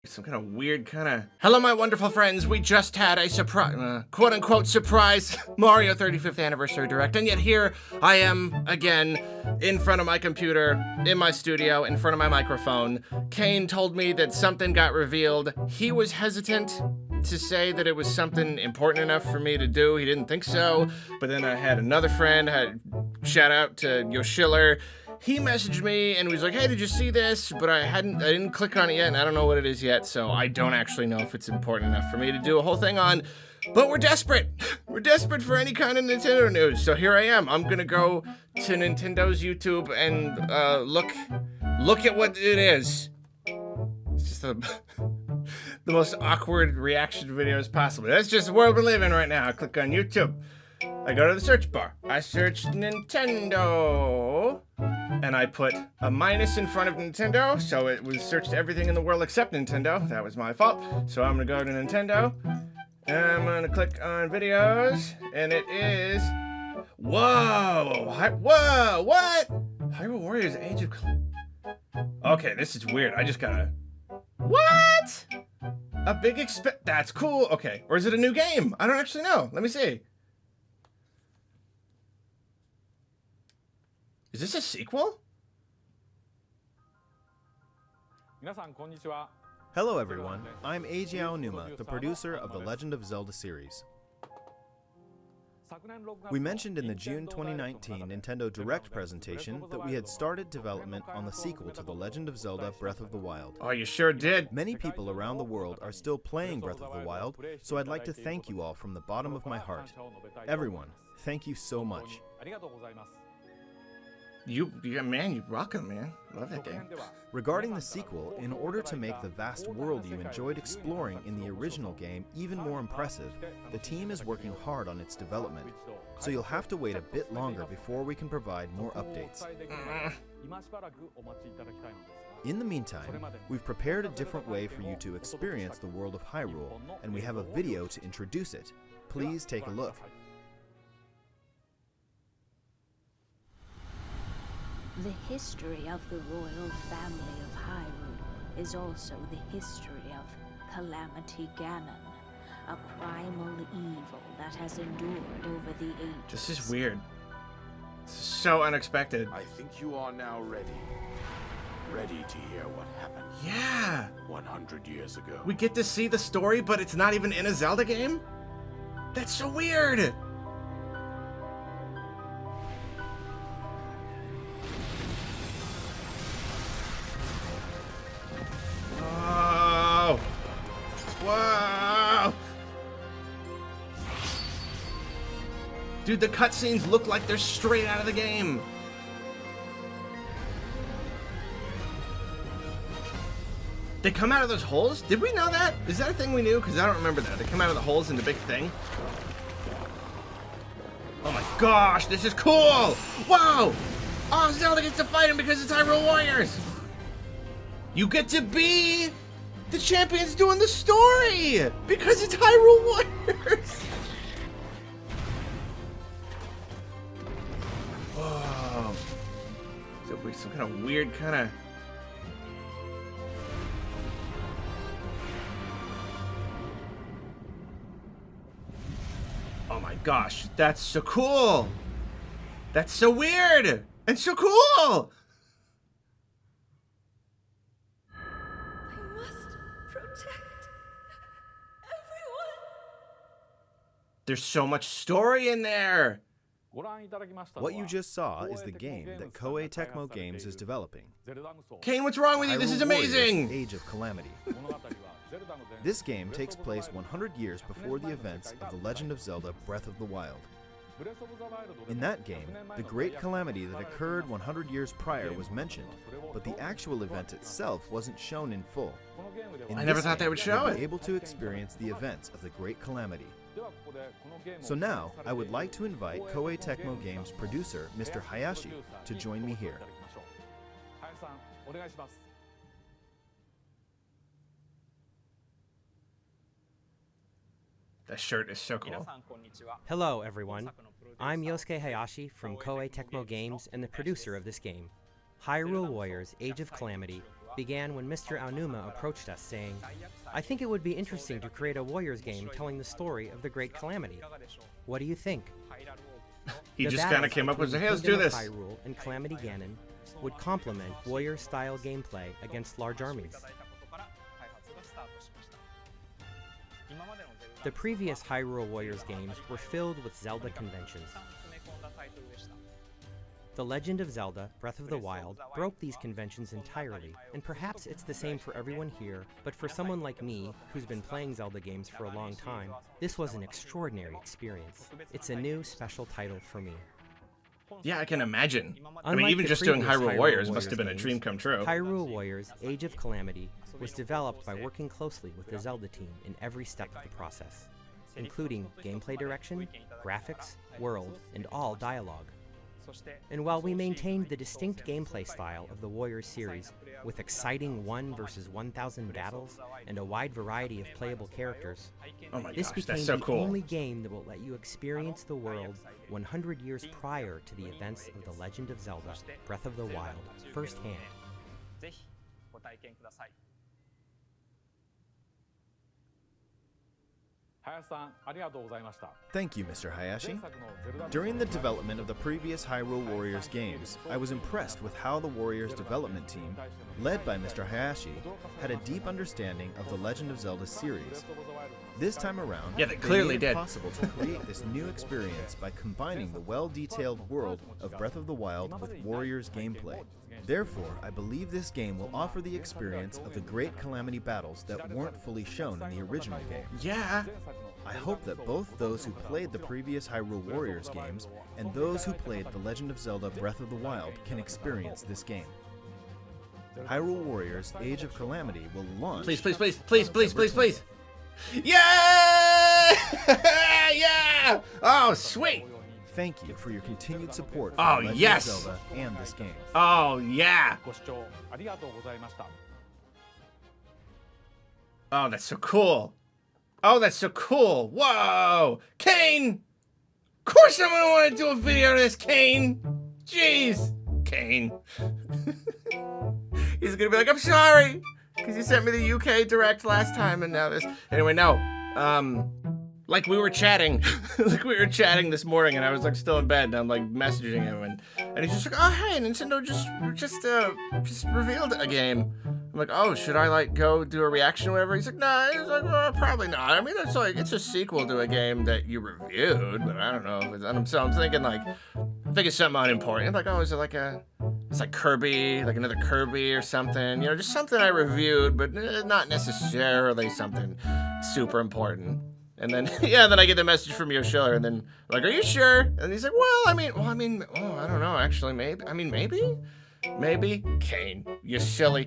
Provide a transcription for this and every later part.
Some kind of weird Hello, my wonderful friends. We just had a surprise, quote-unquote surprise Mario 35th Anniversary Direct, and yet here I am again in front of my computer, in my studio, in front of my microphone. Kane told me that something got revealed. He was hesitant to say that it was something important enough for me to do. He didn't think so, but then I had another friend, shout out to Yoshiller. He messaged me and was like, hey, did you see this? But I didn't click on it yet, and I don't know what it is yet, so I don't actually know if it's important enough for me to do a whole thing on. But we're desperate. We're desperate for any kind of Nintendo news, so here I am. I'm gonna go to Nintendo's YouTube and look at what it is. It's just the most awkward reaction videos possible. That's just the world we live in right now. I click on YouTube. I go to the search bar. I search Nintendo. And I put a minus in front of Nintendo, so it was searched everything in the world except Nintendo. That was my fault. So I'm gonna go to Nintendo, and I'm gonna click on videos, and it is... Whoa! Whoa! What? Hyrule Warriors Age of... Okay, this is weird. I just gotta... What? A big That's cool. Okay. Or is it a new game? I don't actually know. Let me see. Is this a sequel? Hello everyone, I'm Eiji Aonuma, the producer of the Legend of Zelda series. We mentioned in the June 2019 Nintendo Direct presentation that we had started development on the sequel to The Legend of Zelda Breath of the Wild. Oh, you sure did. Many people around the world are still playing Breath of the Wild, so I'd like to thank you all from the bottom of my heart. Everyone, thank you so much. Man, you rockin', man. Love that game. Regarding the sequel, in order to make the vast world you enjoyed exploring in the original game even more impressive, the team is working hard on its development, so you'll have to wait a bit longer before we can provide more updates. In the meantime, we've prepared a different way for you to experience the world of Hyrule, and we have a video to introduce it. Please take a look. The history of the royal family of Hyrule is also the history of Calamity Ganon, a primal evil that has endured over the ages. This is weird. This is so unexpected. I think you are now ready. Ready to hear what happened. Yeah. 100 years ago. We get to see the story, but it's not even in a Zelda game? That's so weird. Whoa! Dude, the cutscenes look like they're straight out of the game. They come out of those holes? Did we know that? Is that a thing we knew? Because I don't remember that. They come out of the holes in the big thing. Oh my gosh, this is cool! Whoa! Oh, Zelda gets to fight him because it's Hyrule Warriors! You get to be the champions doing the story! Because it's Hyrule Warriors! Whoa. Some kind of weird Oh my gosh, that's so cool! That's so weird! And so cool! There's so much story in there! What you just saw is the game that Koei Tecmo Games is developing. Kane, what's wrong with you? This is amazing! Warriors, Age of Calamity. This game takes place 100 years before the events of The Legend of Zelda Breath of the Wild. In that game, the Great Calamity that occurred 100 years prior was mentioned, but the actual event itself wasn't shown in full. I never thought they would show you'll it. be able to experience the events of the Great Calamity. So now, I would like to invite Koei Tecmo Games producer, Mr. Hayashi, to join me here. That shirt is so cool. Hello everyone, I'm Yosuke Hayashi from Koei Tecmo Games and the producer of this game. Hyrule Warriors Age of Calamity began when Mr. Aonuma approached us saying, "I think it would be interesting to create a Warriors game telling the story of the Great Calamity. What do you think?" He The just kind of battles came up with, between hey, let's do Kingdom of this. Hyrule and Calamity Ganon would complement Warrior-style gameplay against large armies. The previous Hyrule Warriors games were filled with Zelda conventions. The Legend of Zelda: Breath of the Wild broke these conventions entirely, and perhaps it's the same for everyone here, but for someone like me, who's been playing Zelda games for a long time, this was an extraordinary experience. It's a new, special title for me. Yeah, I can imagine. I mean, Unlike even the just doing previous Hyrule Warriors must have been a games, dream come true. Hyrule Warriors: Age of Calamity was developed by working closely with the Zelda team in every step of the process, including gameplay direction, graphics, world, and all dialogue. And while we maintained the distinct gameplay style of the Warriors series, with exciting 1 versus 1,000 battles and a wide variety of playable characters, Oh my this gosh, became that's so the cool. only game that will let you experience the world 100 years prior to the events of The Legend of Zelda: Breath of the Wild firsthand. Thank you, Mr. Hayashi. During the development of the previous Hyrule Warriors games, I was impressed with how the Warriors development team, led by Mr. Hayashi, had a deep understanding of the Legend of Zelda series. This time around, Yeah, they clearly made it did. possible to create this new experience by combining the well-detailed world of Breath of the Wild with Warriors gameplay. Therefore, I believe this game will offer the experience of the Great Calamity battles that weren't fully shown in the original game. Yeah. I hope that both those who played the previous Hyrule Warriors games and those who played The Legend of Zelda: Breath of the Wild can experience this game. Hyrule Warriors: Age of Calamity will launch... Please, please, please, please, please, please, please. Yeah! Yeah! Oh, sweet. Thank you for your continued support for Oh, The Legend yes! of Zelda and this game. Oh, yeah. Oh, that's so cool. Oh, that's so cool. Whoa. Kane! Of course I'm gonna want to do a video of this, Kane. Jeez. Kane. He's gonna be like, I'm sorry. Because you sent me the UK Direct last time and now this. Anyway, no. Like we were chatting. Like we were chatting this morning and I was like still in bed and I'm like messaging him and he's just like, oh hey, Nintendo just revealed a game. I'm like, oh, should I like go do a reaction or whatever? He's like, nah. He's like, well, probably not. I mean, it's a sequel to a game that you reviewed, but I don't know if it's. So I'm thinking something unimportant. Like, oh, is it like it's like Kirby, like another Kirby or something? You know, just something I reviewed, but not necessarily something super important. And then, yeah, then I get the message from Yoshiller, and then like, are you sure? And he's like, well, I mean, I don't know, actually, maybe. Kane, you silly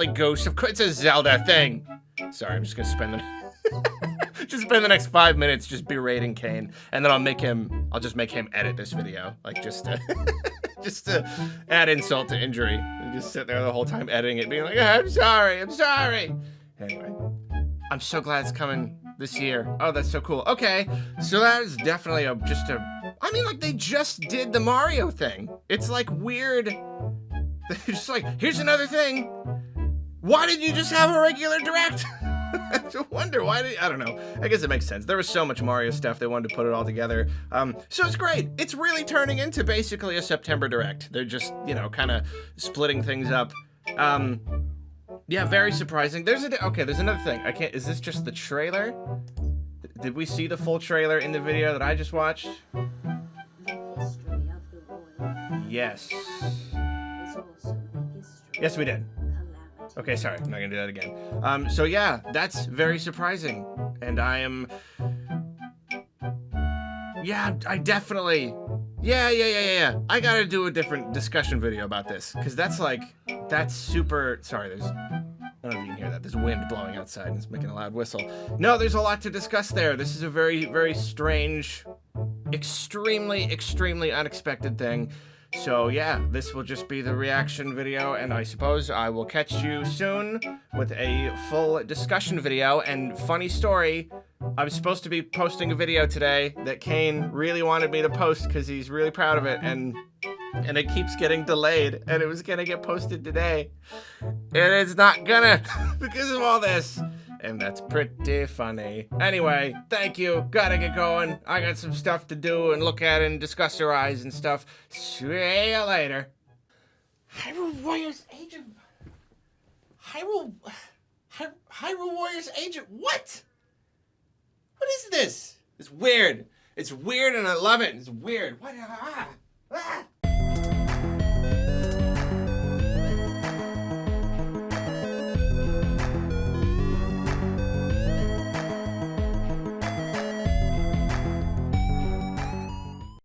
goose. Of course, it's a Zelda thing. Sorry, I'm just gonna spend the next 5 minutes just berating Kane, and then I'll just make him edit this video, like just to add insult to injury. And just sit there the whole time editing it, being like, I'm sorry. Anyway, I'm so glad it's coming this year. Oh, that's so cool. Okay, so that is definitely I mean, like, they just did the Mario thing. It's, like, weird. They're just like, here's another thing. Why did you just have a regular Direct? I wonder why I don't know. I guess it makes sense. There was so much Mario stuff, they wanted to put it all together. So it's great. It's really turning into basically a September Direct. They're just, kind of splitting things up. Yeah, very surprising. There's another thing. Is this just the trailer? Did we see the full trailer in the video that I just watched? Yes. Yes, we did. Okay, sorry. I'm not gonna do that again. So yeah, that's very surprising. And I am... Yeah, I definitely... Yeah. I gotta do a different discussion video about this. Because that's super... Sorry, I don't know if you can hear that. There's wind blowing outside and it's making a loud whistle. No, there's a lot to discuss there. This is a very, very strange, extremely unexpected thing. So yeah, this will just be the reaction video, and I suppose I will catch you soon with a full discussion video. And funny story, I was supposed to be posting a video today that Kane really wanted me to post because he's really proud of it, and and it keeps getting delayed, and it was gonna get posted today, and it's not gonna because of all this. And that's pretty funny. Anyway, thank you. Gotta get going. I got some stuff to do and look at and discuss your eyes and stuff. See you later. Hyrule Warriors Age of... Hyrule Warriors Age of... What? What is this? It's weird. It's weird and I love it. It's weird. What?